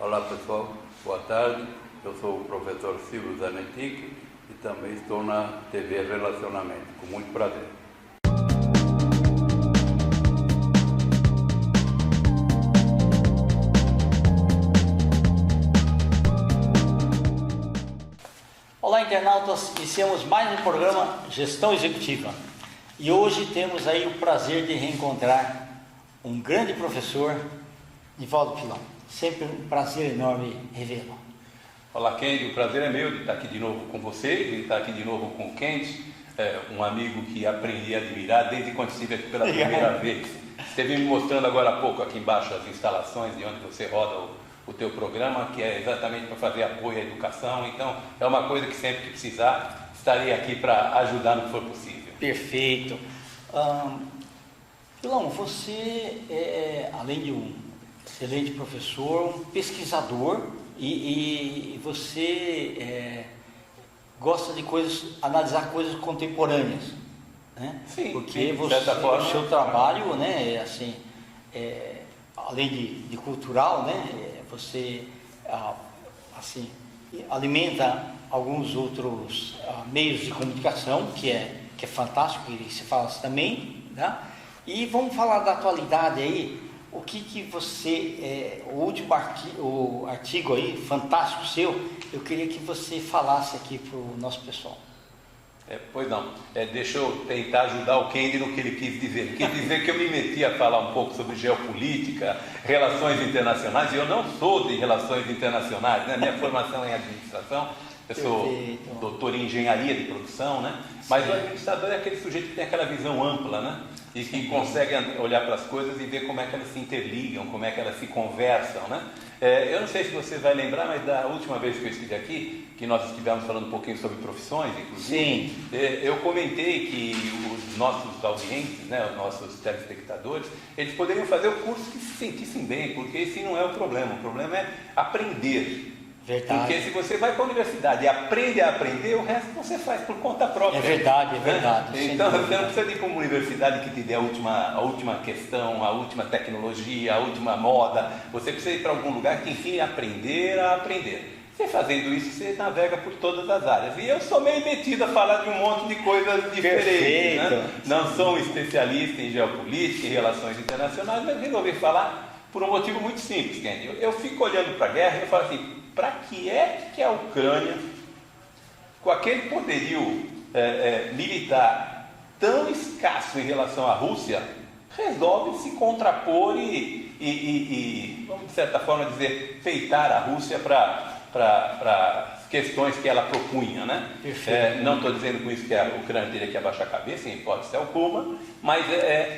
Olá pessoal, boa tarde. Eu sou o professor Silvio Zanetti e também estou na TV Relacionamento, com muito prazer. Olá internautas, iniciamos mais um programa Gestão Executiva e hoje temos aí o prazer de reencontrar um grande professor, Nivaldo Pilão. Sempre um prazer enorme revê-lo. Olá Kendi, o prazer é meu de estar aqui de novo com você, de estar aqui de novo com o Kendi, um amigo que aprendi a admirar desde quando estive aqui pela primeira vez. Esteve me mostrando agora há pouco aqui embaixo as instalações de onde você roda o teu programa, que é exatamente para fazer apoio à educação. Então é uma coisa que sempre que precisar estarei aqui para ajudar no que for possível. Perfeito. Pilão, você é, além de um excelente professor, um pesquisador e você gosta de analisar coisas contemporâneas, né? Sim, porque sim, de você, certa forma, o seu trabalho, né, assim, além de cultural, né, você assim alimenta alguns outros meios de comunicação que é fantástico e se fala assim também, né? E vamos falar da atualidade aí. O que você, o último artigo aí, fantástico seu, eu queria que você falasse aqui para o nosso pessoal. Pois não, deixa eu tentar ajudar o Kendi no que ele quis dizer. Ele quis dizer que eu me meti a falar um pouco sobre geopolítica, relações internacionais, e eu não sou de relações internacionais, né? Minha formação é em administração, eu sou doutor em engenharia de produção, né? Mas o administrador é aquele sujeito que tem aquela visão ampla, né? E que consegue olhar para as coisas e ver como é que elas se interligam, como é que elas se conversam, né? Eu não sei se você vai lembrar, mas da última vez que eu estive aqui, que nós estivemos falando um pouquinho sobre profissões, inclusive, sim, eu comentei que os nossos audientes, né, os nossos telespectadores, eles poderiam fazer o curso que se sentissem bem, porque esse não é o problema é aprender. Verdade. Porque se você vai para a universidade e aprende a aprender, o resto você faz por conta própria. É verdade, é verdade. Então você não precisa ir para uma universidade que te dê a última questão, a última tecnologia, a última moda. Você precisa ir para algum lugar que ensine a aprender. Você fazendo isso, você navega por todas as áreas. E eu sou meio metido a falar de um monte de coisas diferentes. Né? Não sou um especialista em geopolítica e relações internacionais, mas resolvi falar por um motivo muito simples, Kendi. Eu fico olhando para a guerra e eu falo assim, para que a Ucrânia, com aquele poderio militar tão escasso em relação à Rússia, resolve se contrapor e vamos de certa forma dizer, peitar a Rússia para questões que ela propunha, né? Não estou dizendo com isso que a Ucrânia teria que abaixar a cabeça, em hipótese alguma, mas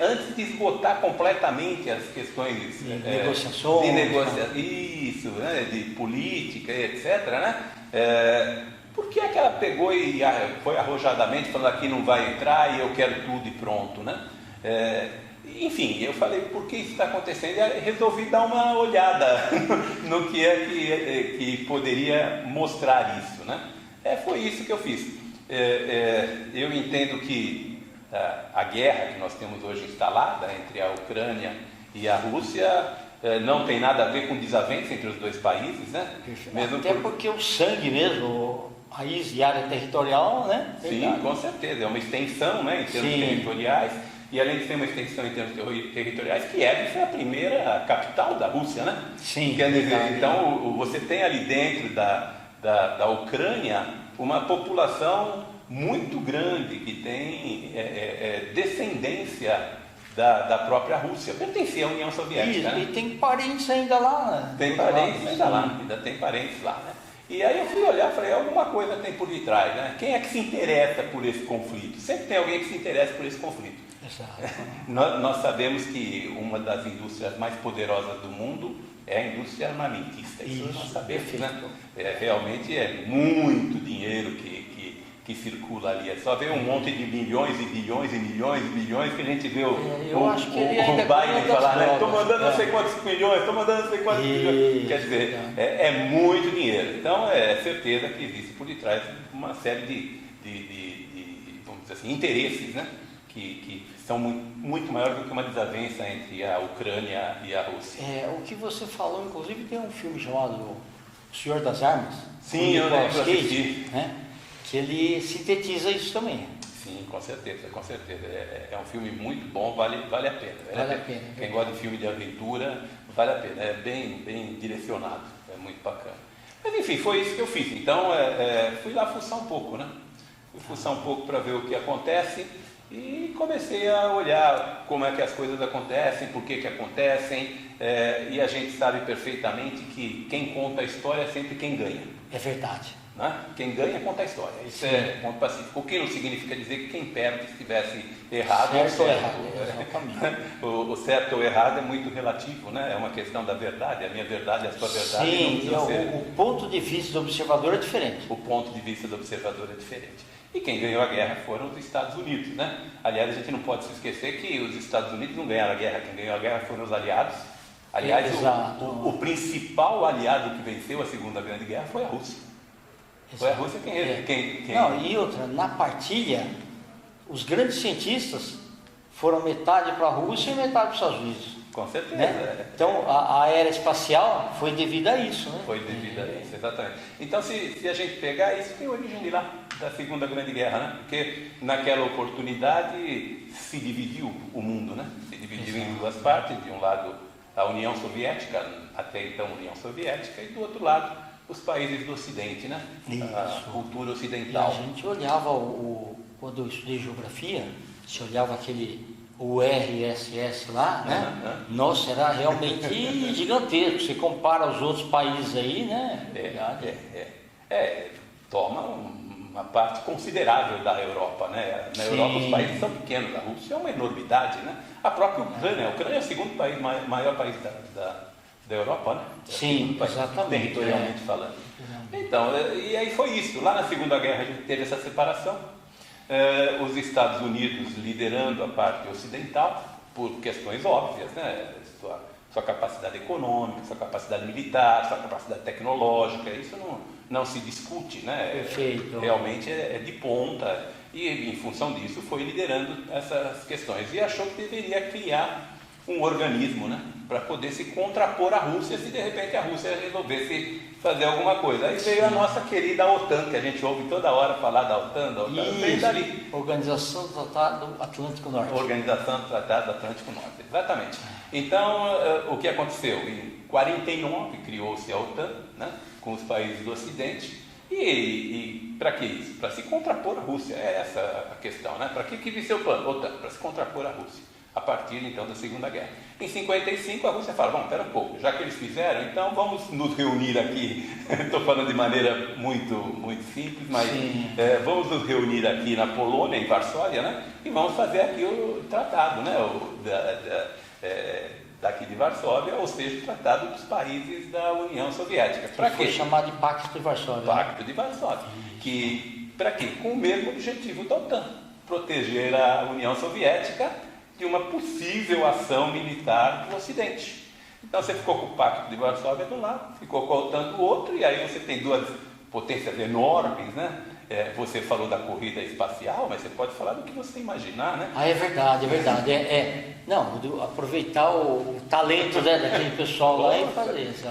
antes de esgotar completamente as questões de negociações, isso, né? De política, etc., né? Por que é que ela pegou e foi arrojadamente falando aqui não vai entrar e eu quero tudo e pronto, né? Enfim, eu falei, por que isso está acontecendo? E resolvi dar uma olhada no que é que poderia mostrar isso, né? Foi isso que eu fiz. Eu entendo que a guerra que nós temos hoje instalada entre a Ucrânia e a Rússia não tem nada a ver com desavença entre os dois países, né? Até porque o sangue mesmo, raiz e área territorial, né? Sim, com certeza, é uma extensão, né, em termos territoriais. E além de ter uma extensão em termos territoriais, Kiev foi a primeira capital da Rússia, né? Sim. Quer dizer, então você tem ali dentro da Ucrânia uma população muito grande que tem descendência da própria Rússia, pertencia à União Soviética. E tem parentes ainda lá, né? Tem parentes ainda lá, ainda tem parentes lá, né? E aí eu fui olhar e falei, alguma coisa tem por detrás, né? Quem é que se interessa por esse conflito? Sempre tem alguém que se interessa por esse conflito. Nós sabemos que uma das indústrias mais poderosas do mundo é a indústria armamentista. Isso nós sabemos, né? Realmente é muito dinheiro que circula ali. É só ver um monte de milhões e bilhões e milhões e bilhões que a gente vê o Biden falar, né? Estou mandando não sei quantos milhões, estou mandando não sei quantos milhões. Quer dizer, é muito dinheiro. Então é certeza que existe por detrás uma série de vamos dizer assim, interesses, né? que são muito maiores do que uma desavença entre a Ucrânia e a Rússia. O que você falou, inclusive, tem um filme chamado O Senhor das Armas. Sim, eu assisti. Né? Que ele sintetiza isso também. Sim, com certeza, com certeza. É um filme muito bom, vale a pena. Vale a pena. Quem gosta de filme de aventura, vale a pena. É bem direcionado, é muito bacana. Mas enfim, foi isso que eu fiz. Então, fui lá fuçar um pouco, né? Fui fuçar um pouco para ver o que acontece e comecei a olhar como é que as coisas acontecem, por que acontecem, e a gente sabe perfeitamente que quem conta a história é sempre quem ganha. É verdade. Né? Quem ganha conta a história. Isso é ponto pacífico. O que não significa dizer que quem perde estivesse errado ou certo. O certo ou errado é muito relativo, né? É uma questão da verdade. A minha verdade, a sua verdade. Sim, o ponto de vista do observador é diferente. O ponto de vista do observador é diferente. E quem ganhou a guerra foram os Estados Unidos, né? Aliás, a gente não pode se esquecer que os Estados Unidos não ganharam a guerra. Quem ganhou a guerra foram os aliados. Aliás, o principal aliado que venceu a Segunda Grande Guerra foi a Rússia. Foi a Rússia quem... Não, e outra, na partilha, os grandes cientistas foram metade para a Rússia e metade para os Estados Unidos. Com certeza. Né? Então, a era espacial foi devido a isso, né? Foi devido a isso, exatamente. Então, se a gente pegar, isso tem origem de lá, da Segunda Grande Guerra, né? Porque naquela oportunidade se dividiu o mundo, né? Se dividiu em duas partes, de um lado a União Soviética, até então União Soviética, e do outro lado os países do Ocidente, né? A cultura ocidental. E a gente olhava, quando eu estudei geografia, se olhava o RSS lá, né? Nossa, era realmente gigantesco. Você compara os outros países aí, né? Toma uma parte considerável da Europa, né? Na Europa os países são pequenos, a Rússia é uma enormidade, né? A própria Ucrânia, é o segundo país, maior país da Europa, né? Sim, exatamente. Territorialmente falando. Então, e aí foi isso. Lá na Segunda Guerra a gente teve essa separação. Os Estados Unidos liderando a parte ocidental, por questões óbvias, né? Sua capacidade econômica, sua capacidade militar, sua capacidade tecnológica, isso não se discute, né? Perfeito. Realmente é de ponta, e em função disso foi liderando essas questões. E achou que deveria criar um organismo, né, para poder se contrapor à Rússia se de repente a Rússia resolvesse fazer alguma coisa. Aí veio a nossa querida OTAN, que a gente ouve toda hora falar da OTAN, veio dali. Organização do Tratado Atlântico Norte. Organização do Tratado Atlântico Norte, exatamente. Então, o que aconteceu? Em 49 criou-se a OTAN, né, com os países do Ocidente, e para que isso? Para se contrapor à Rússia, é essa a questão, né? Para que existe a OTAN? Para se contrapor à Rússia. A partir então da Segunda Guerra. Em 55 a Rússia fala, bom, espera um pouco, já que eles fizeram, então vamos nos reunir aqui, estou falando de maneira muito simples, mas vamos nos reunir aqui na Polônia, em Varsóvia, né? E vamos fazer aqui o tratado, né? Daqui de Varsóvia, ou seja, o tratado dos países da União Soviética. Para quê? Foi chamado de Pacto de Varsóvia. Pacto de Varsóvia. Para quê? Com o mesmo objetivo da OTAN, proteger a União Soviética de uma possível ação militar do Ocidente. Então você ficou com o Pacto de Varsóvia de um lado, ficou com a OTAN do outro, e aí você tem duas potências enormes, né? Você falou da corrida espacial, mas você pode falar do que você imaginar, né? É verdade. Não, aproveitar o talento, né, daquele pessoal lá e fazer isso.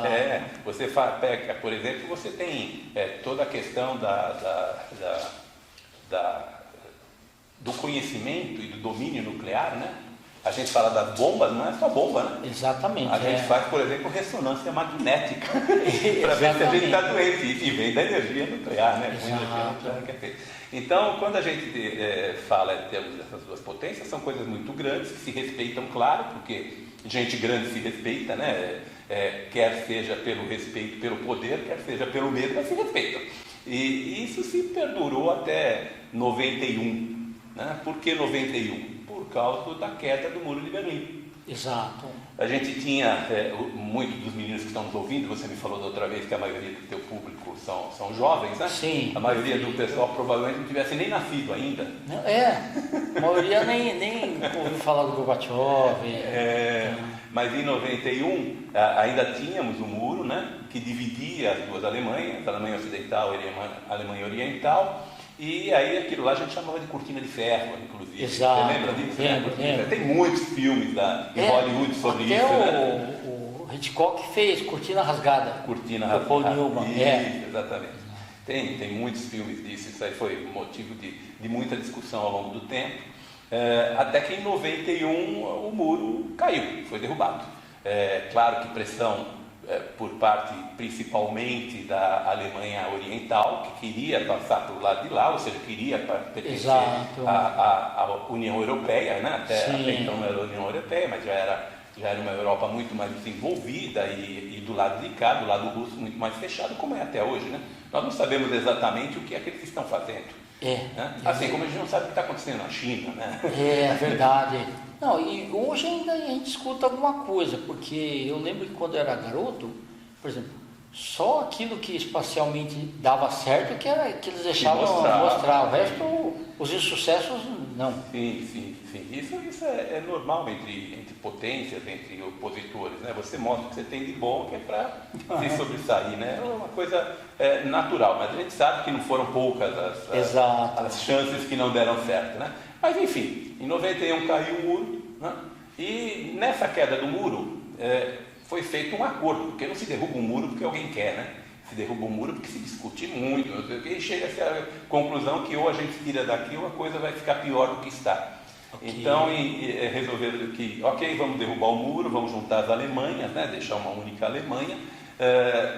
Você pega, por exemplo, você tem toda a questão do conhecimento e do domínio nuclear, né? A gente fala das bombas, não é só bomba, né? Exatamente. A gente faz, por exemplo, ressonância magnética para ver se a gente está doente, e vem da energia nuclear, né? Então, quando a gente fala em termos dessas duas potências, são coisas muito grandes, que se respeitam, claro, porque gente grande se respeita, né? Quer seja pelo respeito pelo poder, quer seja pelo medo, mas se respeitam. E isso se perdurou até 91. Né? Por que 91? Por causa da queda do Muro de Berlim. Exato. A gente tinha, muitos dos meninos que estão nos ouvindo, você me falou da outra vez que a maioria do teu público são jovens, né? Sim. A maioria do pessoal provavelmente não tivesse nem nascido ainda. A maioria nem ouviu falar do Gorbachev. Mas em 91 ainda tínhamos o muro, né, que dividia as duas Alemanhas, a Alemanha Ocidental e a Alemanha Oriental, E aí aquilo lá a gente chamava de cortina de ferro, inclusive. Exato. Você lembra disso? Lembro. Tem muitos filmes em Hollywood sobre até isso, né? O Hitchcock fez Cortina Rasgada. Cortina Rasgada. Paul Newman. Isso, exatamente. Tem muitos filmes disso, isso aí foi motivo de muita discussão ao longo do tempo. Até que em 91 o muro caiu, foi derrubado. Claro que pressão por parte principalmente da Alemanha Oriental, que queria passar para o lado de lá, ou seja, queria pertencer à União Europeia, né? Até então não era a União Europeia, mas já era uma Europa muito mais desenvolvida e do lado de cá, do lado russo, muito mais fechado, como é até hoje, né? Nós não sabemos exatamente o que é que eles estão fazendo. Né? Assim como a gente não sabe o que está acontecendo na China, né? É verdade. Não, e hoje ainda a gente escuta alguma coisa, porque eu lembro que quando eu era garoto, por exemplo, só aquilo que espacialmente dava certo que eles deixavam mostrar. O resto, os insucessos, não. Sim. Isso é normal entre potências, entre opositores, né? Você mostra o que você tem de bom, que é para se sobressair, né? É uma coisa natural, mas a gente sabe que não foram poucas as chances que não deram certo, né? Mas enfim, em 91 caiu o muro, né? E nessa queda do muro foi feito um acordo, porque não se derruba um muro porque alguém quer, né? Se derruba um muro porque se discute muito, e chega-se à conclusão que ou a gente tira daqui ou a coisa vai ficar pior do que está. Okay. Então resolveram que, vamos derrubar o muro, vamos juntar as Alemanhas, né? Deixar uma única Alemanha,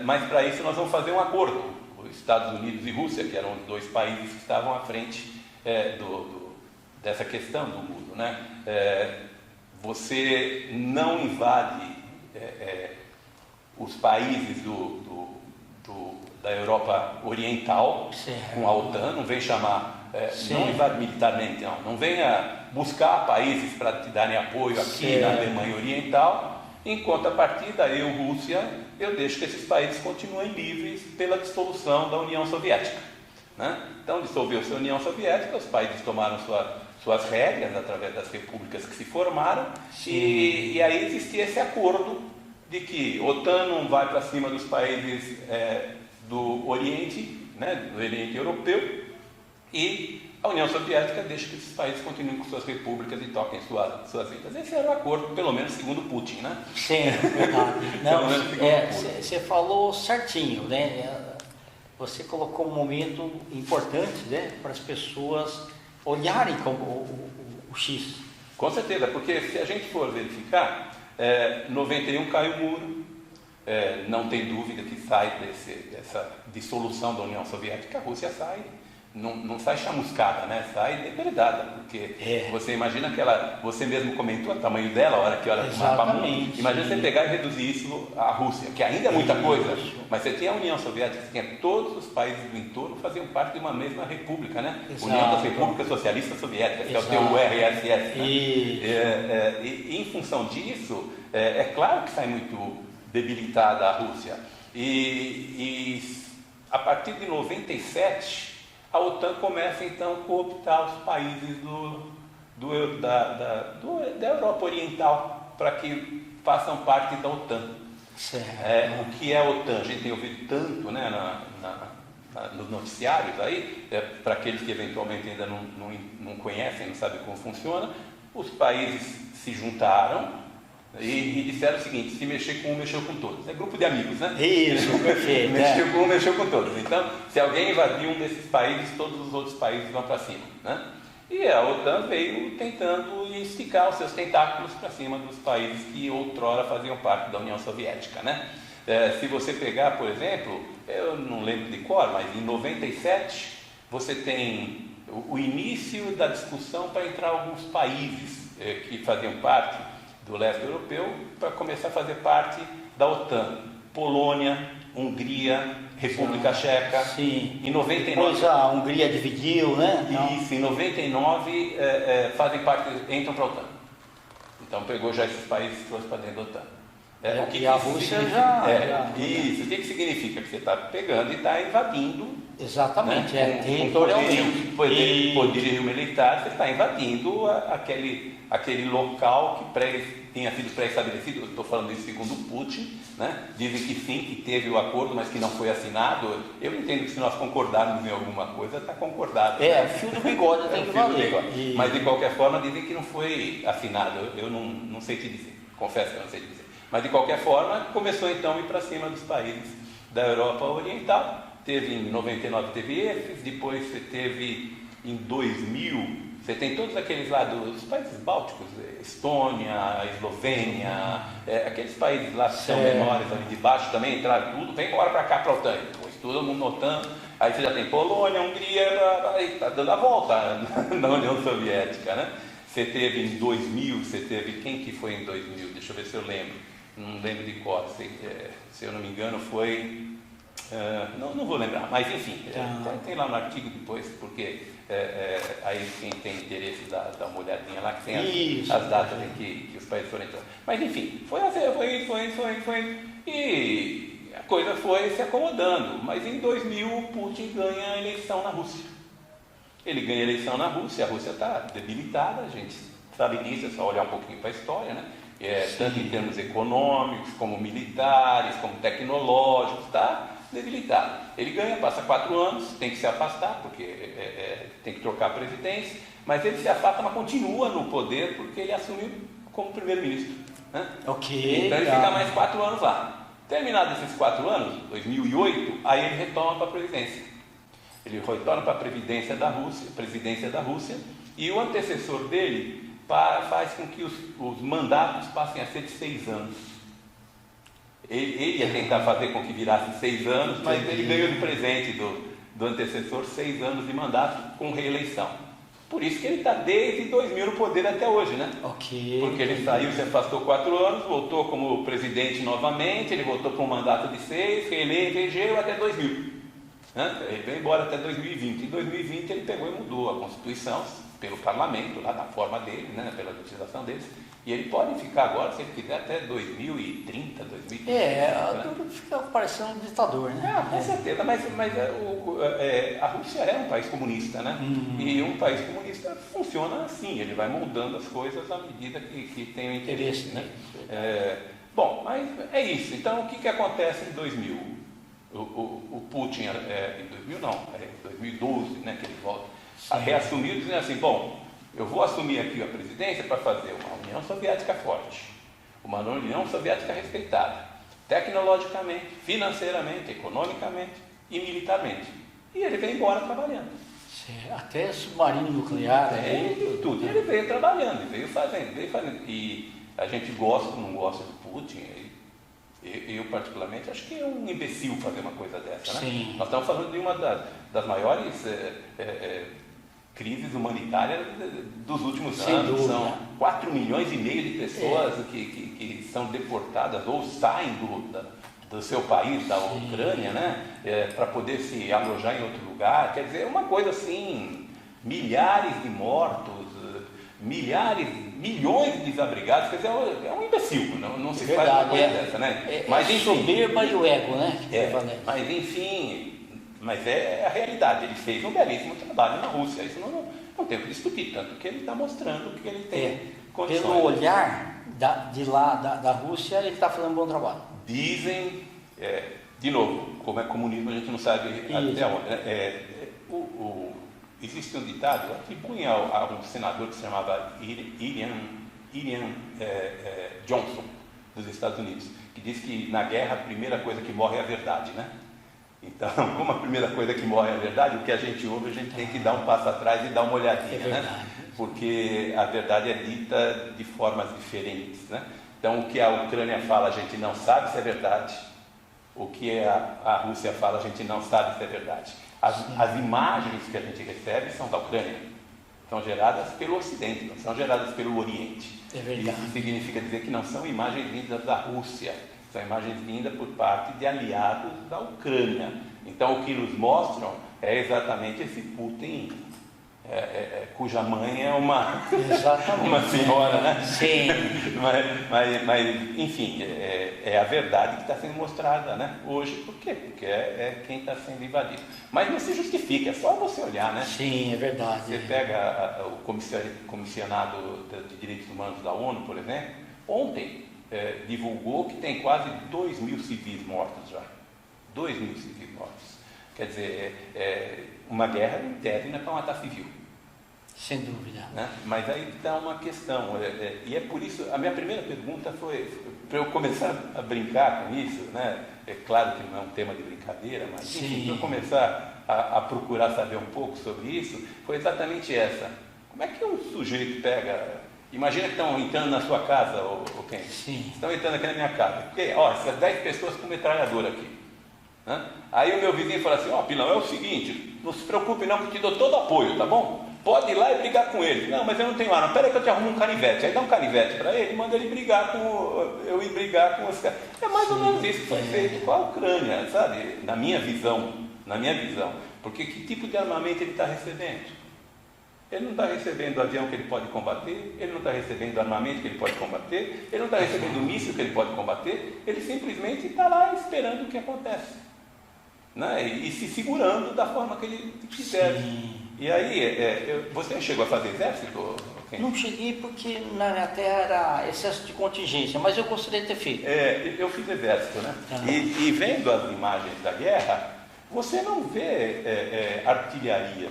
mas para isso nós vamos fazer um acordo. Os Estados Unidos e Rússia, que eram os dois países que estavam à frente dessa questão do muro, né? Você não invade os países da Europa Oriental com a OTAN, não vem chamar, não invade militarmente, não venha buscar países para te darem apoio aqui na Alemanha Oriental, em contrapartida, Rússia, eu deixo que esses países continuem livres pela dissolução da União Soviética, né? Então dissolveu-se a União Soviética, os países tomaram suas regras através das repúblicas que se formaram, e aí existia esse acordo de que a OTAN não vai para cima dos países do Oriente, né, do Oriente Europeu, e a União Soviética deixa que esses países continuem com suas repúblicas e toquem suas vidas. Esse era o acordo, pelo menos segundo Putin, né? Sim, verdade. Você falou certinho, né? Você colocou um momento importante, né, para as pessoas olharem como o X. Com certeza, porque se a gente for verificar, 91 cai o muro, não tem dúvida que sai dessa dissolução da União Soviética, a Rússia sai, não sai chamuscada, né? Sai depredada, porque você imagina você mesmo comentou o tamanho dela, a hora que olha para o mapa mundo. Imagina você pegar e reduzir isso à Rússia, que ainda é muita coisa, mas você tem a União Soviética, que tinha todos os países do entorno faziam parte de uma mesma república, né? União das Repúblicas Socialistas Soviéticas, que é o teu URSS, né? E em função disso, é claro que sai muito debilitada a Rússia. E a partir de 97, a OTAN começa então a cooptar os países da Europa Oriental para que façam parte da OTAN. O que é a OTAN? A gente tem ouvido tanto, né, nos noticiários aí, para aqueles que eventualmente ainda não conhecem, não sabem como funciona, os países se juntaram e disseram o seguinte: se mexer com um, mexeu com todos. É grupo de amigos, né? Isso, perfeito. Mexeu com um, mexeu com todos. Então, se alguém invadir um desses países, todos os outros países vão para cima, né? E a OTAN veio tentando esticar os seus tentáculos para cima dos países que outrora faziam parte da União Soviética, né? Se você pegar, por exemplo, eu não lembro de cor, mas em 97 você tem o início da discussão para entrar alguns países que faziam parte do leste europeu para começar a fazer parte da OTAN. Polônia, Hungria, República Checa. Sim. Em 99, depois a Hungria dividiu, né? Isso, em 99 fazem parte, entram para a OTAN. Então pegou já esses países e trouxe para dentro da OTAN. O e a Rússia já... Isso, o que significa? Que você está pegando e está invadindo. Exatamente, né, territorialmente. Poderio militar, você está invadindo aquele local que tinha sido pré-estabelecido. Eu estou falando isso segundo Putin, né? Dizem que sim, que teve o acordo, mas que não foi assinado. Eu entendo que se nós concordarmos em alguma coisa, está concordado. O fio do bigode tem que valer. Mas de qualquer forma dizem que não foi assinado. Eu não sei te dizer, confesso que eu não sei te dizer. Mas de qualquer forma, começou então a ir para cima dos países da Europa Oriental. Teve em 99, teve esses, depois você teve em 2000, você tem todos aqueles lá dos países bálticos, Estônia, Eslovênia, aqueles países lá que são menores ali de baixo também, entraram tudo, vem embora para cá para a OTAN, depois todo mundo notando. Aí você já tem Polônia, Hungria, está dando a volta na União Soviética, né? Você teve em 2000, você teve, quem que foi em 2000? Deixa eu ver se eu lembro, não lembro de cor, se eu não me engano foi... não vou lembrar, mas enfim, tem lá no artigo depois, porque aí quem tem interesse dá uma olhadinha lá, que tem as datas em que os países foram entrando. Mas enfim, foi e a coisa foi se acomodando. Mas em 2000 o Putin ganha a eleição na Rússia. Ele ganha a eleição na Rússia, a Rússia está debilitada, a gente sabe disso, é só olhar um pouquinho para a história, né? Tanto em termos econômicos, como militares, como tecnológicos, está debilitado. Ele ganha, passa 4 anos, tem que se afastar, porque tem que trocar a presidência, mas ele se afasta, mas continua no poder, porque ele assumiu como primeiro-ministro. Né? Então ele fica mais 4 anos lá. Terminados esses 4 anos, 2008, aí ele retorna para a presidência. Ele retorna para a presidência da Rússia, e o antecessor dele faz com que os mandatos passem a ser de 6 anos. Ele ia tentar fazer com que virasse 6 anos, mas ele ganhou de presente do antecessor 6 anos de mandato com reeleição. Por isso que ele está desde 2000 no poder até hoje, né? Porque ele saiu, se afastou 4 anos, voltou como presidente novamente, ele voltou para um mandato de 6, reelegeu até 2000. Né? Ele veio embora até 2020. Em 2020 ele pegou e mudou a Constituição pelo parlamento, lá na forma dele, né? Pela legislação deles. E ele pode ficar agora, se ele quiser, até 2030, 2030. Tudo fica parecendo um ditador, né? Com certeza, mas a Rússia é um país comunista, né? E um país comunista funciona assim, ele vai moldando as coisas à medida que tem o interesse, né? Bom, mas é isso. Então, o que acontece em 2000? O Putin, em 2000 não, em 2012, né, que ele volta, reassumiu dizendo assim, bom, eu vou assumir aqui a presidência para fazer uma União Soviética forte, uma União Soviética respeitada, tecnologicamente, financeiramente, economicamente e militarmente. E ele veio embora trabalhando. Até submarino nuclear. Tudo. Ele veio trabalhando, veio fazendo. E a gente gosta ou não gosta do Putin. Eu particularmente acho que é um imbecil fazer uma coisa dessa, né? Sim. Nós estamos falando de uma das maiores crises humanitárias dos últimos anos. Dúvida. São 4 milhões e meio de pessoas que são deportadas ou saem do seu país, da Ucrânia, né? Para poder se alojar em outro lugar. Quer dizer, é uma coisa assim, milhares de mortos, milhões de desabrigados. Quer dizer, é um imbecil, não se faz uma coisa dessa, né? Mas enfim, soberba e o ego, né? Mas enfim, é a realidade. Ele fez um belíssimo trabalho na Rússia, isso não tem o que discutir, tanto que ele está mostrando que ele tem condições. Pelo olhar de lá da Rússia, ele está fazendo um bom trabalho. Dizem, de novo, como é comunismo, a gente não sabe até onde, né? Existe um ditado, atribuem a um senador que se chamava Ian Johnson, dos Estados Unidos, que diz que na guerra a primeira coisa que morre é a verdade, né? Então, como a primeira coisa que morre é a verdade, o que a gente ouve, a gente tem que dar um passo atrás e dar uma olhadinha, né? Porque a verdade é dita de formas diferentes, né? Então, o que a Ucrânia fala, a gente não sabe se é verdade. O que a Rússia fala, a gente não sabe se é verdade. As imagens que a gente recebe são da Ucrânia, são geradas pelo Ocidente, não são geradas pelo Oriente. Isso significa dizer que não são imagens vindas da Rússia, são imagens vindas por parte de aliados da Ucrânia. Então o que nos mostram é exatamente esse Putin cuja mãe é uma senhora, né? Sim. mas enfim, é a verdade que está sendo mostrada, né? Hoje. Por quê? Porque é quem está sendo invadido. Mas não se justifica, é só você olhar, né? Sim, é verdade. Você pega o comissionado de Direitos Humanos da ONU, por exemplo, ontem divulgou que tem quase 2.000 civis mortos já. 2.000 civis mortos. Quer dizer, uma guerra interna para matar civil. Sem dúvida. Né? Mas aí está uma questão, e é por isso, a minha primeira pergunta foi, para eu começar a brincar com isso, né? É claro que não é um tema de brincadeira, mas enfim, para eu começar a procurar saber um pouco sobre isso, foi exatamente essa. Como é que um sujeito pega... Imagina que estão entrando na sua casa, ou quem? Sim. Estão entrando aqui na minha casa. Porque, ó, essas 10 pessoas com metralhadora aqui. Né? Aí o meu vizinho fala assim, ó, Pilão, é o seguinte, não se preocupe não, que te dou todo apoio, tá bom? Pode ir lá e brigar com ele. Não, mas eu não tenho arma. Peraí que eu te arrumo um canivete. Aí dá um canivete para ele e manda ele brigar eu ir brigar com os caras. É mais ou menos isso que foi feito com a Ucrânia, sabe? Na minha visão. Porque que tipo de armamento ele está recebendo? Ele não está recebendo avião que ele pode combater, ele não está recebendo armamento que ele pode combater, ele não está recebendo míssil que ele pode combater, ele simplesmente está lá esperando o que acontece. Né? E se segurando da forma que ele quiser. Sim. E aí, você chegou a fazer exército? Não cheguei porque na minha terra era excesso de contingência, mas eu gostaria de ter feito. Eu fiz exército, né? E vendo as imagens da guerra, você não vê artilharia.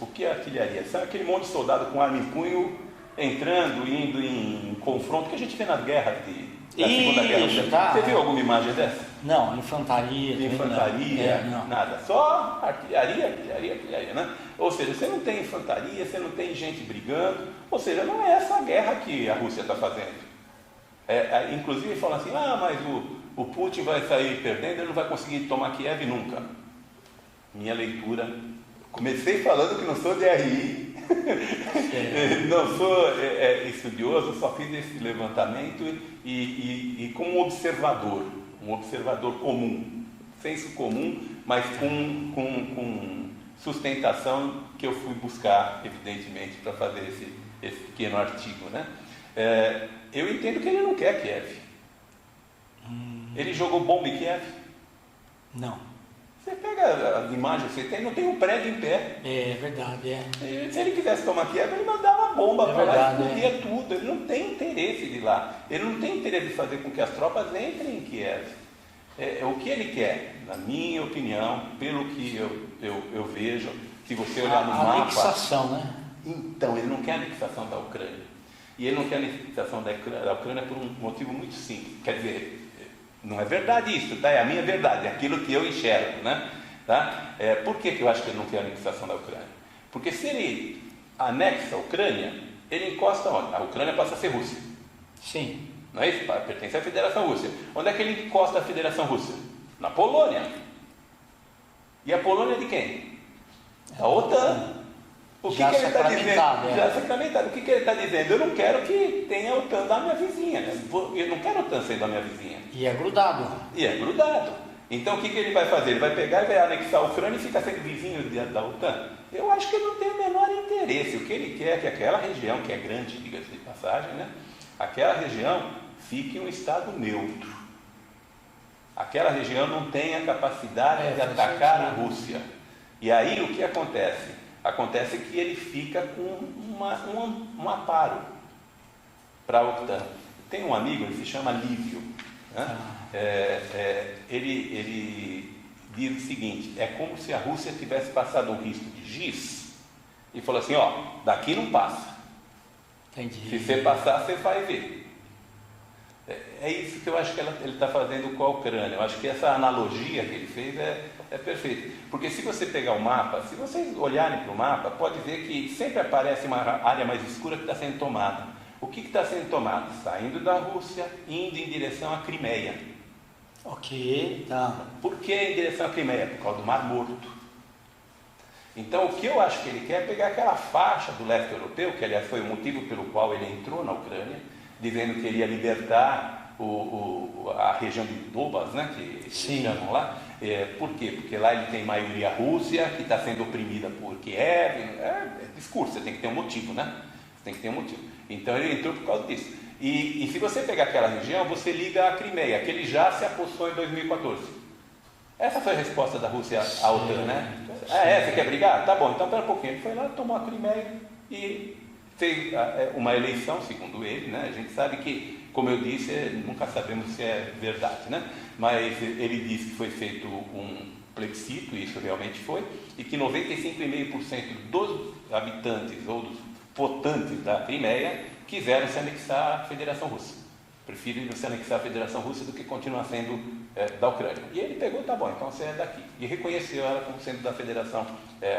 O que é artilharia? São aquele monte de soldado com arma em punho entrando, indo em confronto, que a gente vê nas guerras da Segunda Guerra Mundial. Tá. Você viu alguma imagem dessa? Não, infantaria. Não. Nada. Só artilharia, né? Ou seja, você não tem infantaria, você não tem gente brigando. Ou seja, não é essa a guerra que a Rússia está fazendo. Inclusive falam assim, mas o Putin vai sair perdendo, ele não vai conseguir tomar Kiev nunca. Minha leitura, comecei falando que não sou de RI, não sou estudioso, só fiz esse levantamento e como um observador comum, senso comum, mas com sustentação que eu fui buscar, evidentemente, para fazer esse pequeno artigo, né? Eu entendo que ele não quer Kiev. Ele jogou bomba em Kiev? Não. Você pega as imagens, não tem um prédio em pé. É verdade, Se ele quisesse tomar Kiev, ele mandava bomba para lá, explodia tudo. Ele não tem interesse de ir lá. Ele não tem interesse de fazer com que as tropas entrem em Kiev. O que ele quer, na minha opinião, pelo que eu vejo, se você olhar no mapa... A anexação, né? Então, ele não quer a anexação da Ucrânia. E ele não quer a anexação da Ucrânia por um motivo muito simples. Quer dizer, não é verdade isso, tá? É a minha verdade, é aquilo que eu enxergo, né? Tá? Por que eu acho que ele não quer a anexação da Ucrânia? Porque se ele anexa a Ucrânia, ele encosta onde? A Ucrânia passa a ser Rússia. Sim. Não é isso? Pertence à Federação Rússia. Onde é que ele encosta a Federação Rússia? Na Polônia. E a Polônia de quem? Da OTAN. O que ele está dizendo? Já sacramentado. O que ele está dizendo? Eu não quero que tenha a OTAN da minha vizinha. Eu não quero a OTAN sendo a minha vizinha. E é grudado. Então o que ele vai fazer? Ele vai pegar e vai anexar a Ucrânia e ficar sendo vizinho da OTAN? Eu acho que ele não tem o menor interesse. O que ele quer é que aquela região, que é grande, diga-se de passagem, né? Aquela região fique um estado neutro. Aquela região não tem a capacidade de atacar a Rússia. E aí o que acontece? Acontece que ele fica com um aparo para a OTAN. Tem um amigo, ele se chama Lívio. Né? Ele diz o seguinte: é como se a Rússia tivesse passado um risco de giz e falou assim, daqui não passa. Entendi. Se você passar, você vai ver. É isso que eu acho que ele está fazendo com a Ucrânia. Eu acho que essa analogia que ele fez é perfeita. Porque se você pegar o mapa, se vocês olharem para o mapa, pode ver que sempre aparece uma área mais escura que está sendo tomada. O que está sendo tomado? Saindo da Rússia, indo em direção à Crimeia. Ok, tá. Por que em direção à Crimeia? Por causa do Mar Morto. Então, o que eu acho que ele quer é pegar aquela faixa do leste europeu, que aliás foi o motivo pelo qual ele entrou na Ucrânia, dizendo que ele ia libertar a região de Donbas, né, que eles chamam lá. Por quê? Porque lá ele tem maioria Rússia, que está sendo oprimida por Kiev. É discurso, você tem que ter um motivo, né? Você tem que ter um motivo. Então ele entrou por causa disso. E se você pegar aquela região, você liga a Crimeia, que ele já se apossou em 2014. Essa foi a resposta da Rússia à OTAN, né? Você quer brigar? Tá bom, então pera um pouquinho. Ele foi lá, tomou a Crimeia e fez uma eleição, segundo ele, né? A gente sabe que, como eu disse, nunca sabemos se é verdade, né? Mas ele disse que foi feito um plebiscito, e isso realmente foi, e que 95,5% dos habitantes ou dos votantes da Crimeia quiseram se anexar à Federação Russa. Preferem se anexar à Federação Russa do que continuar sendo da Ucrânia. E ele pegou, tá bom, então você é daqui. E reconheceu ela como sendo da Federação,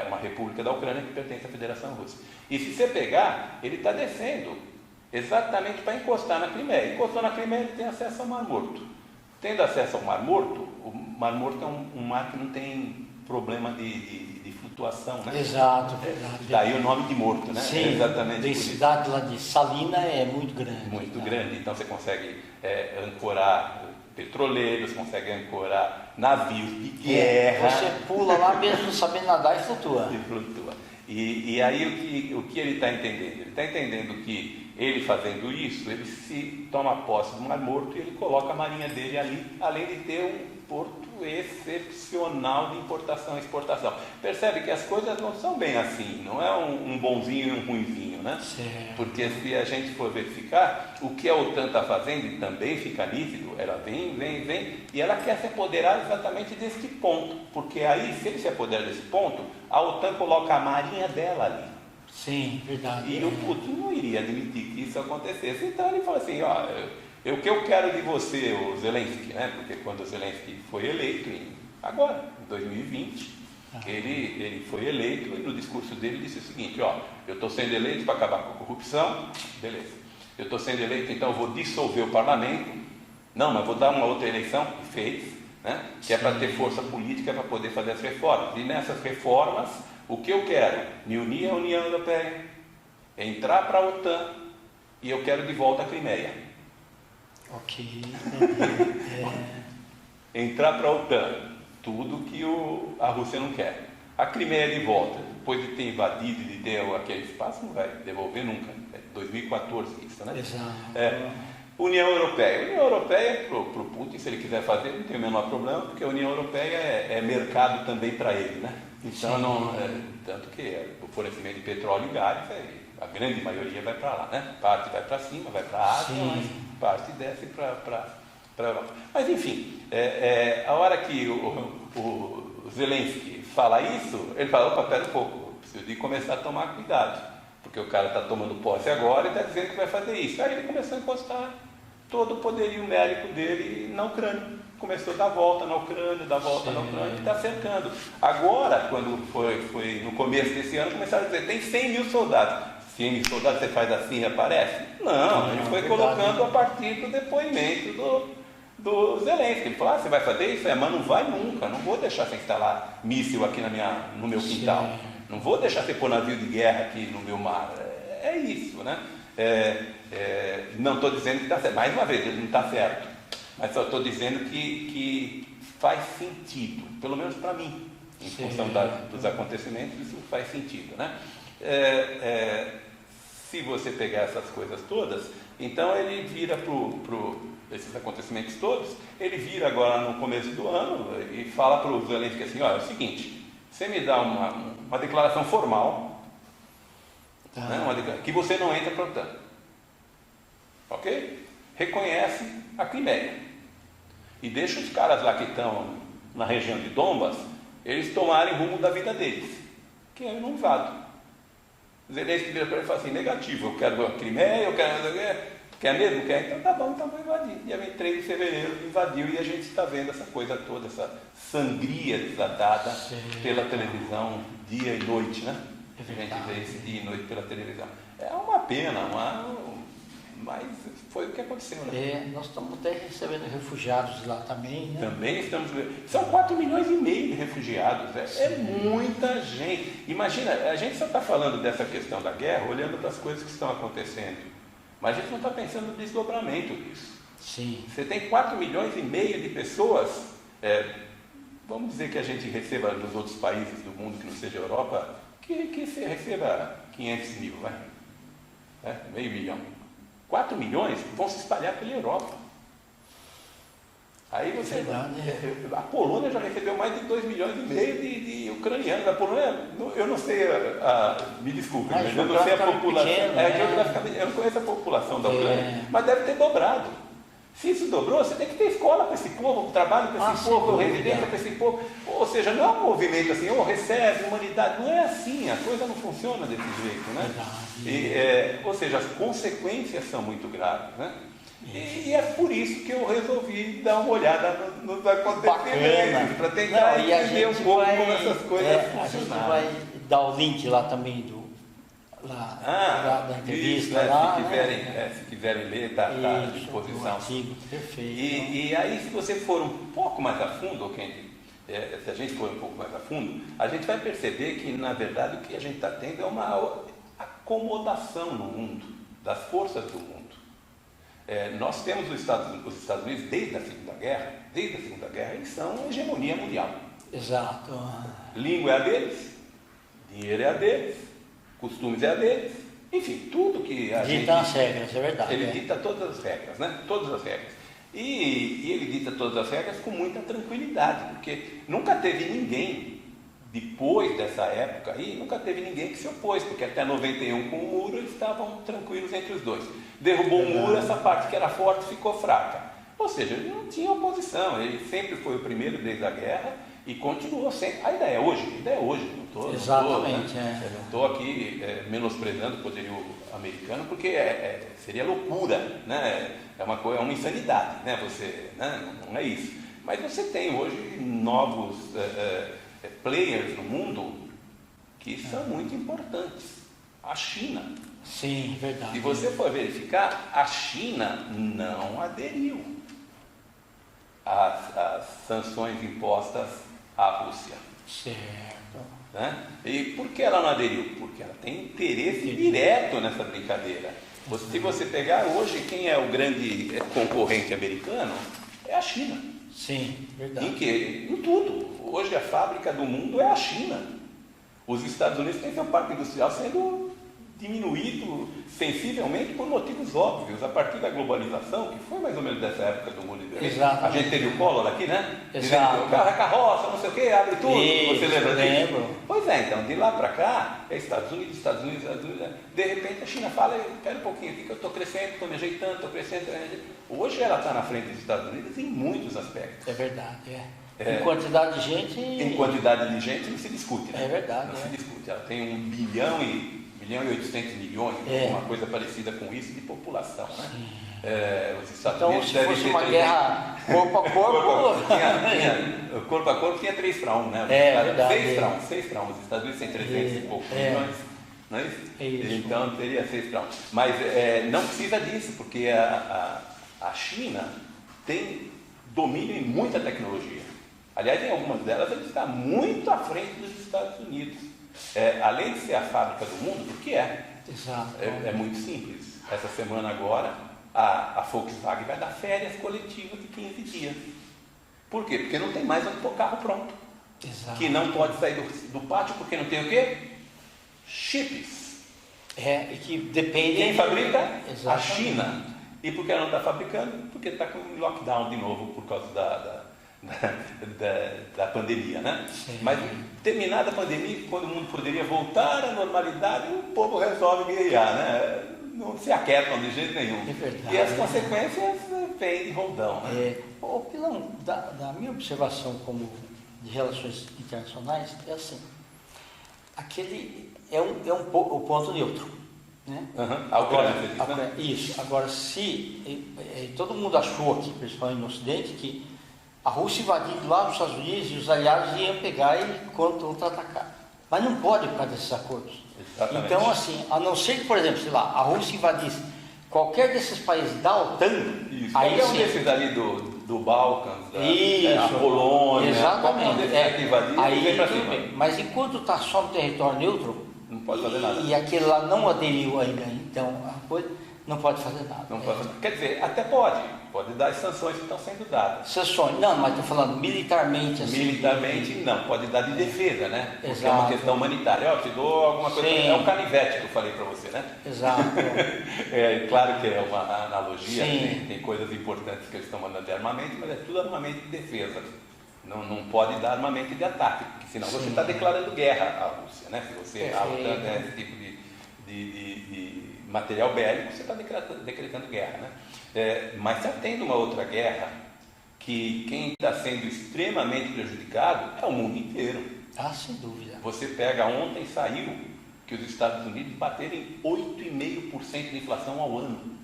uma república da Ucrânia que pertence à Federação Russa. E se você pegar, ele está descendo exatamente para encostar na Crimeia. Encostou na Crimeia, ele tem acesso ao Mar Morto. Tendo acesso ao Mar Morto, o Mar Morto é um mar que não tem problema de flutuação, né? Exato, verdade. Daí o nome de morto, né? Sim, exatamente. A densidade lá de Salina é muito grande. Muito grande, então você consegue ancorar petroleiros, consegue ancorar navios de guerra. Você pula lá mesmo sabendo nadar e flutua. E flutua. E aí o que ele está entendendo? Ele está entendendo que ele fazendo isso, ele se toma posse do Mar Morto e ele coloca a marinha dele ali, além de ter um porto excepcional de importação e exportação. Percebe que as coisas não são bem assim, não é um bonzinho e um ruinzinho, né? Certo. Porque se a gente for verificar, o que a OTAN está fazendo, e também fica nítido, ela vem, e ela quer se apoderar exatamente deste ponto, porque aí, se ele se apodera desse ponto, a OTAN coloca a marinha dela ali. Sim, verdade. E o Putin não iria admitir que isso acontecesse. Então ele falou assim, o que eu quero de você, o Zelensky, né? Porque quando o Zelensky foi eleito, agora, em 2020, ele foi eleito e no discurso dele disse o seguinte, eu estou sendo eleito para acabar com a corrupção, beleza. Eu estou sendo eleito, então eu vou dissolver o parlamento, não, mas vou dar uma outra eleição, e fez, né? Que é para ter força política para poder fazer as reformas. E nessas reformas, o que eu quero? Me unir à União Europeia, entrar para a OTAN, e eu quero de volta a Crimeia. Ok. Entrar para a OTAN, tudo que a Rússia não quer. A Crimeia de volta, depois de ter invadido e de ter aquele espaço, não vai devolver nunca. É 2014 isso, né? Exato. União Europeia. A União Europeia, para o Putin, se ele quiser fazer, não tem o menor problema, porque a União Europeia é mercado também para ele, né? Então, tanto que o fornecimento de petróleo e gás, a grande maioria vai para lá, né? Parte vai para cima, vai para a Ásia, mas parte desce para a Europa. Mas, enfim, a hora que o Zelensky fala isso, ele fala, opa, pera um pouco, preciso de começar a tomar cuidado, porque o cara está tomando posse agora e está dizendo que vai fazer isso. Aí ele começou a encostar todo o poderio médico dele na Ucrânia. Começou a dar volta na Ucrânia, dar volta na Ucrânia, e está cercando. Agora, quando foi no começo desse ano, começaram a dizer, tem 100 mil soldados. 100 mil soldados, você faz assim e aparece? Não, ele foi colocando a partir do depoimento do Zelensky. Ele falou, você vai fazer isso? Mas não vai nunca, não vou deixar você instalar míssil aqui no meu quintal. Não vou deixar você pôr navio de guerra aqui no meu mar. É isso, né? Não estou dizendo que está certo. Mais uma vez, ele não está certo. Mas só estou dizendo que faz sentido, pelo menos para mim, em função dos acontecimentos, isso faz sentido, né? Se você pegar essas coisas todas, então ele vira esses acontecimentos todos, ele vira agora no começo do ano e fala para o Zelensky assim, olha, é o seguinte, você me dá uma declaração formal, né, que você não entra para a OTAN, ok? Reconhece a Crimeia e deixa os caras lá que estão na região de Donbas, eles tomarem rumo da vida deles, que eu não invado. Zelensky vira para ele e fala assim, negativo, eu quero a Crimeia, eu quero... Quer mesmo? Quer? Então tá bom, então vou invadir. Dia 23 de fevereiro invadiu e a gente está vendo essa coisa toda, essa sangria desatada pela televisão dia e noite, né? A gente vê esse dia e noite pela televisão. É uma pena, mas foi o que aconteceu, né? Nós estamos até recebendo refugiados lá também, né? Também estamos... São 4,5 milhões de refugiados, é muita gente. Imagina, a gente só está falando dessa questão da guerra olhando para as coisas que estão acontecendo. Mas a gente não está pensando no desdobramento disso. Sim. Você tem 4,5 milhões de pessoas, vamos dizer que a gente receba nos outros países do mundo, que não seja a Europa, que você receba 500 mil, vai. Meio milhão. 4 milhões vão se espalhar pela Europa. Aí você. A Polônia já recebeu mais de 2,5 milhões de ucranianos. A Polônia, eu não sei, me desculpe, mas eu não sei a população. Geograficamente, eu não conheço a população da Ucrânia, mas deve ter dobrado. Se isso dobrou, você tem que ter escola para esse povo, trabalho para esse povo, residência para esse povo. Ou seja, não é um movimento assim, recebe, humanidade. Não é assim, a coisa não funciona desse jeito, né? Ou seja, as consequências são muito graves, né? E é por isso que eu resolvi dar uma olhada nos acontecimentos, para tentar entender um pouco como essas coisas funcionam. A gente vai dar o link lá também da entrevista. Se quiserem ler, está à disposição. Artigo, perfeito. E aí, se você for um pouco mais a fundo, se a gente for um pouco mais a fundo, a gente vai perceber que, na verdade, o que a gente está tendo é uma acomodação no mundo, das forças do mundo. Nós temos os Estados Unidos, desde a Segunda Guerra, eles são a hegemonia mundial. Exato. Língua é a deles, dinheiro é a deles, costumes é a deles, enfim, tudo que a gente... Dita as regras, é verdade. Ele dita todas as regras, né? Todas as regras. E ele dita todas as regras com muita tranquilidade, porque nunca teve ninguém, depois dessa época aí, nunca teve ninguém que se opôs, porque até 91 com o muro eles estavam tranquilos entre os dois. Derrubou o muro, essa parte que era forte ficou fraca. Ou seja, ele não tinha oposição, ele sempre foi o primeiro desde a guerra e continuou sempre. A ideia é hoje, não estou aqui menosprezando o poderio americano, porque seria loucura, né? É uma insanidade, né? Não é isso. Mas você tem hoje novos players no mundo que são muito importantes. A China. Sim, verdade. Se você for verificar, a China não aderiu às sanções impostas à Rússia. Certo. Né? E por que ela não aderiu? Porque ela tem interesse direto nessa brincadeira. Se você pegar hoje, quem é o grande concorrente americano é a China. Sim, verdade. Em tudo. Hoje a fábrica do mundo é a China. Os Estados Unidos têm seu parque industrial sendo diminuído sensivelmente por motivos óbvios, a partir da globalização, que foi mais ou menos dessa época do mundo liberal. A gente teve o Collor aqui, né? Exato. O carro é carroça, não sei o que, abre tudo. Isso, você lembra disso? Lembro. Pois é, então, de lá para cá, é Estados Unidos. De repente a China fala, espera um pouquinho aqui que eu estou crescendo, estou me ajeitando, estou crescendo. Hoje ela está na frente dos Estados Unidos em muitos aspectos. É verdade, Em quantidade de gente... Em quantidade de gente não se discute, né? É verdade. Não se discute. Ela tem 1 bilhão e 800 milhões, uma coisa parecida com isso, de população, né? Os Estados então, Unidos se fosse uma guerra corpo a corpo... corpo a corpo tinha 3-1, né? Verdade. 6 para 1. Os Estados Unidos têm 300 e poucos milhões, não é isso? Então teria 6 para 1. Mas não precisa disso, porque a China tem domínio em muita tecnologia. Aliás, em algumas delas ele está muito à frente dos Estados Unidos. Além de ser a fábrica do mundo, porque Exato. É muito simples. Essa semana agora, a Volkswagen vai dar férias coletivas de 15 dias. Por quê? Porque não tem mais onde pôr carro pronto. Exato. Que não pode sair do pátio, porque não tem o quê? Chips. E que depende... Quem fabrica? Exatamente. A China. E por que ela não está fabricando? Porque está com lockdown de novo por causa da pandemia, né? Sim. Mas terminada a pandemia, quando o mundo poderia voltar à normalidade, o povo resolve guerrear, né? Não se aquietam de jeito nenhum. É verdade. E as consequências vêm de roldão, né? Pilão, da minha observação como de relações internacionais, é assim, aquele o ponto neutro, né? A Ucrânia, né? Isso. Agora, se todo mundo achou aqui, principalmente no Ocidente, que a Rússia invadindo lá nos Estados Unidos e os aliados iam pegar e contra-atacar. Mas não pode por causa desses acordos. Exatamente. Então, assim, a não ser que, por exemplo, sei lá, a Rússia invadisse qualquer desses países da OTAN, aí qualquer um desses ali do Balcãs, a Polônia, exatamente. Aí para cima. Mas enquanto está só no território neutro, não pode fazer nada. E aquele lá não aderiu ainda, então a coisa Não pode fazer nada. Não pode, quer dizer, até pode dar as sanções que estão sendo dadas. Sanções, não, mas estou falando militarmente assim. Militarmente não, pode dar de defesa, né? Porque Exato. é uma questão humanitária. Ó, te dou alguma coisa, Sim. é um canivete que eu falei para você, né? Exato. Claro que é uma analogia, Sim. tem coisas importantes que eles estão mandando de armamento, mas é tudo armamento de defesa. Não pode dar armamento de ataque, porque senão você está declarando guerra à Rússia, né? Se você adota esse tipo de material bélico, você está decretando guerra, né? Mas está tendo uma outra guerra que quem está sendo extremamente prejudicado é o mundo inteiro. Ah, sem dúvida. Você pega, ontem saiu que os Estados Unidos bateram em 8,5% de inflação ao ano.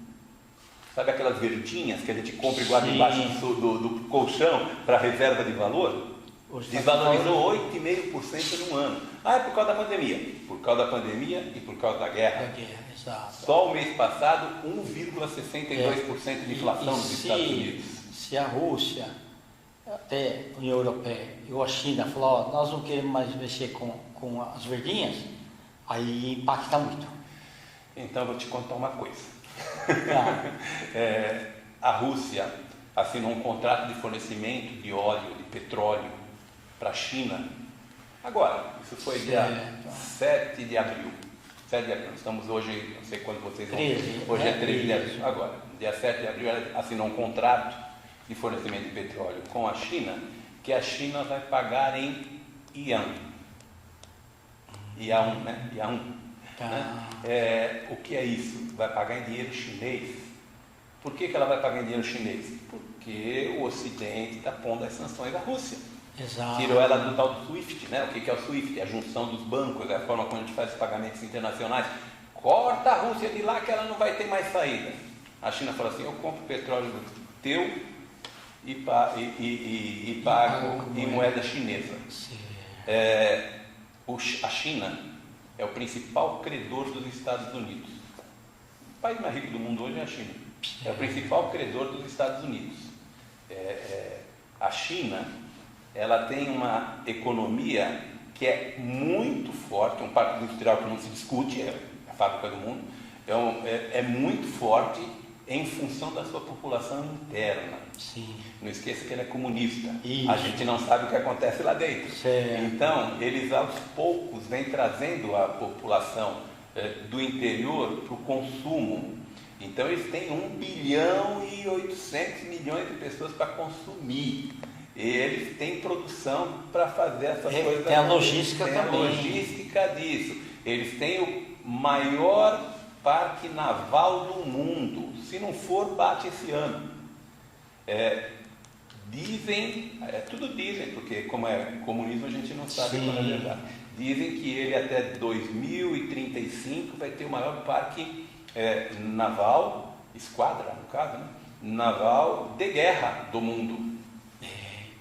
Sabe aquelas verdinhas que a gente compra e guarda embaixo do colchão para reserva de valor? Desvalorizou 8,5% no ano. Ah, é por causa da pandemia. Por causa da pandemia e por causa da guerra. Exato. Só o mês passado, 1,62% de inflação nos Estados Unidos. Se a Rússia, até a União Europeia ou a China falar, nós não queremos mais mexer com as verdinhas, aí impacta muito. Então, eu vou te contar uma coisa. Tá. A Rússia assinou um contrato de fornecimento de óleo, de petróleo para a China. Agora, isso foi dia 7 de abril. 7 de abril, estamos hoje, não sei quando vocês vão ver. Hoje é 13 de abril. Agora, dia 7 de abril, ela assinou um contrato de fornecimento de petróleo com a China, que a China vai pagar em Yuan. Yuan, né? Yuan. Tá. Né? O que é isso? Vai pagar em dinheiro chinês. Por que ela vai pagar em dinheiro chinês? Porque o Ocidente está pondo as sanções à Rússia. Exato. Tirou ela do tal do SWIFT, né? O que é o SWIFT? É a junção dos bancos, é a forma como a gente faz os pagamentos internacionais. Corta a Rússia de lá que ela não vai ter mais saída. A China fala assim, eu compro petróleo teu e pago em moeda chinesa. A China é o principal credor dos Estados Unidos. O país mais rico do mundo hoje é a China. É o principal credor dos Estados Unidos. A China, ela tem uma economia que é muito forte, um parque industrial que não se discute, é a fábrica do mundo, é muito forte em função da sua população interna. Sim. Não esqueça que ele é comunista. Isso. A gente não sabe o que acontece lá dentro. Certo. Então, eles aos poucos vêm trazendo a população do interior para o consumo. Então, eles têm 1 bilhão e 800 milhões de pessoas para consumir. Eles têm produção para fazer essas coisas. Tem a logística também. Tem a logística disso. Eles têm o maior parque naval do mundo. Se não for, bate esse ano. Dizem, tudo dizem, porque como é comunismo a gente não sabe quando é verdade. Dizem que ele até 2035 vai ter o maior parque naval, esquadra no caso, né? Naval de guerra do mundo.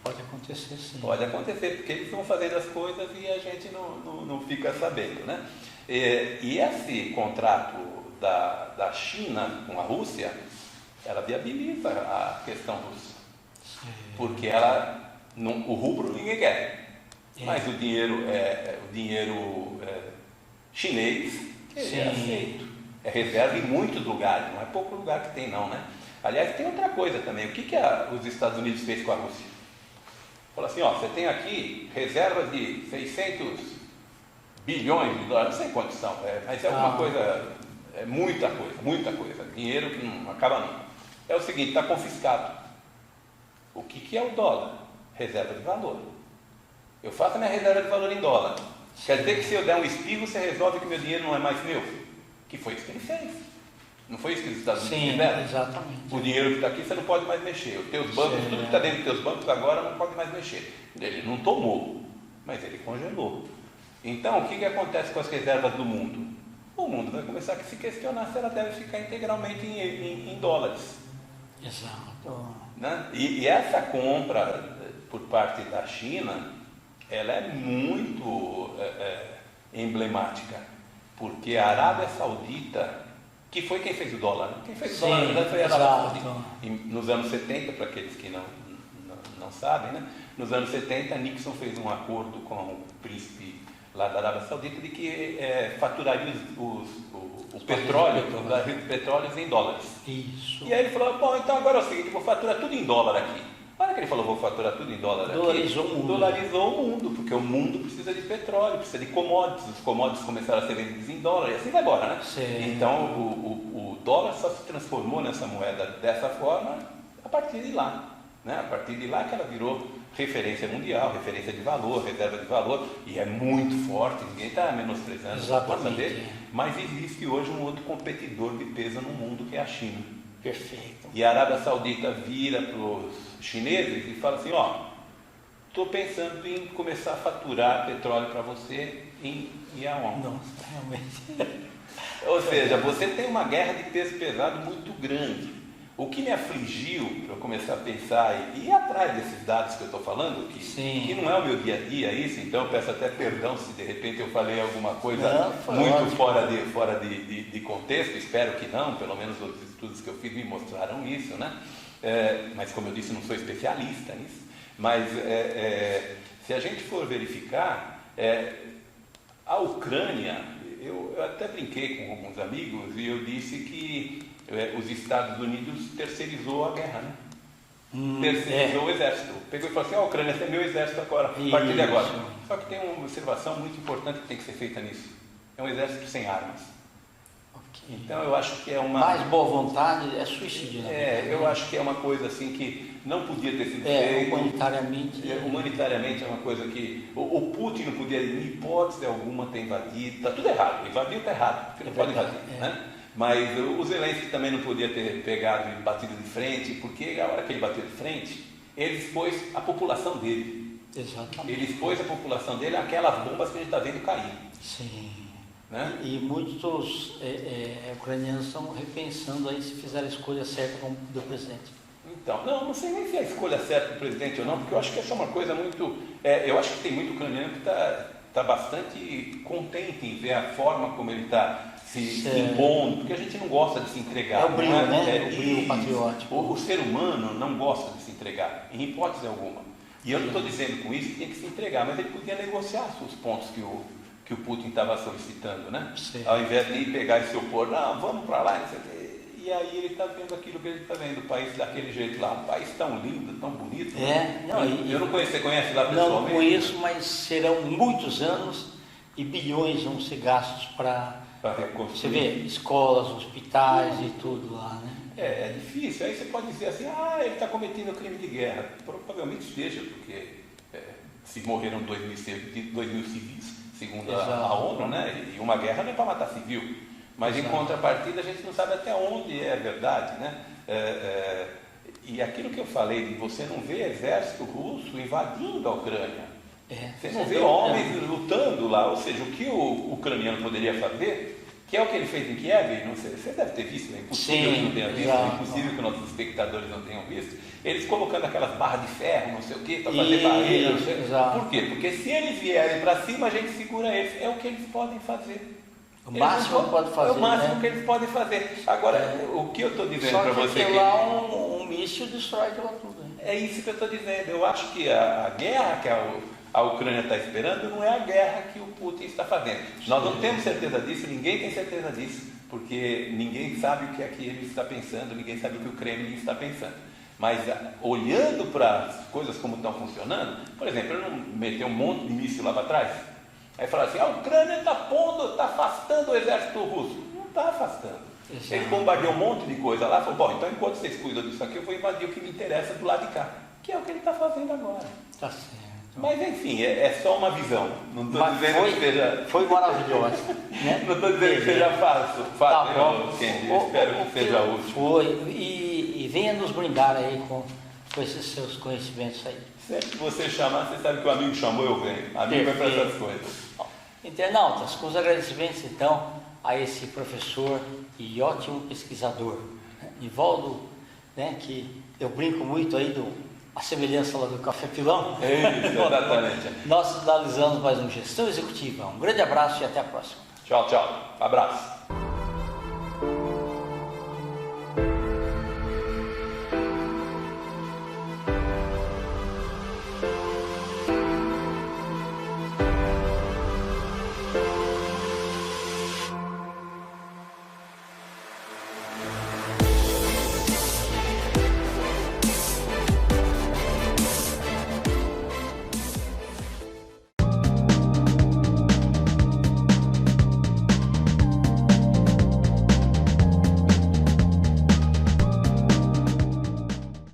Pode acontecer, sim. Pode acontecer, porque eles vão fazendo as coisas e a gente não fica sabendo, né? E esse contrato da China com a Rússia, ela viabiliza a questão russa. Sim. Porque o rubro ninguém quer, mas o dinheiro chinês ele é aceito. É reserva em muitos lugares, não é pouco lugar que tem não, né? Aliás, tem outra coisa também. O que os Estados Unidos fez com a Rússia? Falou assim, você tem aqui reservas de 600 bilhões de dólares, não sei quantos são, mas é alguma coisa, é muita coisa, dinheiro que não acaba nunca. É o seguinte, está confiscado. O que é o dólar? Reserva de valor. Eu faço a minha reserva de valor em dólar. Quer dizer que se eu der um espirro, você resolve que meu dinheiro não é mais meu? Que foi isso que ele fez. Não foi isso que os Estados Unidos fizeram? Exatamente. O dinheiro que está aqui você não pode mais mexer. Os teus bancos, tudo que está dentro dos teus bancos agora não pode mais mexer. Ele não tomou, mas ele congelou. Então, o que acontece com as reservas do mundo? O mundo vai começar a se questionar se ela deve ficar integralmente em dólares. Exato. Né? E essa compra por parte da China, ela é muito emblemática, porque a Arábia Saudita, que foi quem fez o dólar, né? Quem fez o dólar na verdade foi a Arábia Saudita. Nos anos 70, para aqueles que não sabem, né? Nos anos 70, Nixon fez um acordo com o príncipe lá da Arábia Saudita, de que faturaria o petróleo, os barris de petróleo em dólares. Isso. E aí ele falou, bom, então agora é o seguinte, eu vou faturar tudo em dólar aqui. A hora que ele falou, vou faturar tudo em dólar aqui, Dolarizou o mundo. Dolarizou o mundo, porque o mundo precisa de petróleo, precisa de commodities, os commodities começaram a ser vendidos em dólar, e assim vai embora, né? Sim. Então o dólar só se transformou nessa moeda dessa forma a partir de lá, né? A partir de lá que ela virou referência mundial, referência de valor, reserva de valor, e é muito forte, ninguém está menosprezando a força dele, mas existe hoje um outro competidor de peso no mundo, que é a China. Perfeito. E a Arábia Saudita vira para os chineses e fala assim, ó, estou pensando em começar a faturar petróleo para você em Yaon. Nossa, realmente. Ou seja, você tem uma guerra de peso pesado muito grande. O que me afligiu para eu começar a pensar e ir atrás desses dados que eu estou falando, que não é o meu dia a dia isso, então eu peço até perdão se de repente eu falei alguma coisa muito fora de contexto, espero que não, pelo menos os estudos que eu fiz me mostraram isso, né? Mas como eu disse, não sou especialista nisso, mas se a gente for verificar, a Ucrânia, eu até brinquei com alguns amigos e eu disse que os Estados Unidos terceirizou a guerra, né? Terceirizou o exército. Pegou e falou assim, a Ucrânia tem meu exército agora, a partir de agora. Só que tem uma observação muito importante que tem que ser feita nisso. É um exército sem armas. Okay. Então eu acho que é uma... Mais boa vontade é suicídio, né? Eu acho que é uma coisa assim que não podia ter sido feita. Humanitariamente. Humanitariamente é uma coisa que... O Putin não podia, em hipótese alguma, ter invadido. Está tudo errado. Invadir está errado, porque não pode invadir, né? Mas o Zelensky também não podia ter pegado e batido de frente, porque a hora que ele bateu de frente, ele expôs a população dele. Exatamente. Ele expôs a população dele àquelas bombas que a gente está vendo cair. Sim. Né? E muitos ucranianos estão repensando aí se fizeram a escolha certa do presidente. Então, não sei nem se é a escolha certa do presidente ou não, porque eu acho que essa é uma coisa muito... eu acho que tem muito ucraniano que está bastante contente em ver a forma como ele está se impondo, porque a gente não gosta de se entregar. É o brilho, né? O brilho patriótico. O ser humano não gosta de se entregar, em hipótese alguma. E eu não estou dizendo com isso que tem que se entregar, mas ele podia negociar os pontos que o Putin estava solicitando, né? Sim. Ao invés de pegar e se opor, não, vamos para lá, não sei o quê. E aí ele está vendo aquilo que ele está vendo, o país daquele jeito lá, um país tão lindo, tão bonito. Né? Eu não conheço, você conhece lá pessoalmente? Não conheço, mas serão muitos anos e bilhões vão ser gastos para você vê, escolas, hospitais e tudo lá, né? É difícil, aí você pode dizer assim, ele está cometendo crime de guerra. Provavelmente esteja, porque se morreram 2 mil civis, segundo a ONU, né? E uma guerra não é para matar civil. Mas em contrapartida a gente não sabe até onde é verdade, né? E aquilo que eu falei de você não vê exército russo invadindo a Ucrânia. Você não vê homens lutando lá, ou seja, o que o ucraniano poderia fazer, que é o que ele fez em Kiev, não sei, você deve ter visto, é impossível que não tenha visto, é impossível que nossos espectadores não tenham visto, eles colocando aquelas barras de ferro, não sei o que, para fazer barreira. Por quê? Porque se eles vierem para cima, a gente segura eles, é o que eles podem fazer. O máximo que pode fazer. É o máximo que eles podem fazer. Agora, o que eu estou dizendo para você que lá um míssil destrói aquilo tudo. Hein? É isso que eu estou dizendo. Eu acho que a guerra que a Ucrânia está esperando não é a guerra que o Putin está fazendo. Nós não temos certeza disso, ninguém tem certeza disso, porque ninguém sabe o que aqui ele está pensando, ninguém sabe o que o Kremlin está pensando. Mas olhando para as coisas como estão funcionando, por exemplo, ele não meteu um monte de míssil lá para trás? Aí fala assim, a Ucrânia está afastando o exército russo. Não está afastando. Exato. Ele bombardeou um monte de coisa lá, falou, bom, então enquanto vocês cuidam disso aqui, eu vou invadir o que me interessa do lado de cá. Que é o que ele está fazendo agora. Está certo. Mas enfim, é só uma visão. Não estou dizendo que seja... Foi maravilhoso. Né? Não estou dizendo que seja fácil. Eu espero que seja útil. Foi. E venha nos brindar aí com esses seus conhecimentos aí. Sempre que você chamar, você sabe que o amigo chamou, eu venho. Amigo vai para essas coisas. Internautas, com os agradecimentos então a esse professor e ótimo pesquisador, Nivaldo, né, que eu brinco muito aí a semelhança lá do Café Pilão. Exatamente. Nós finalizamos mais um Gestão Executiva. Um grande abraço e até a próxima. Tchau, tchau. Abraço.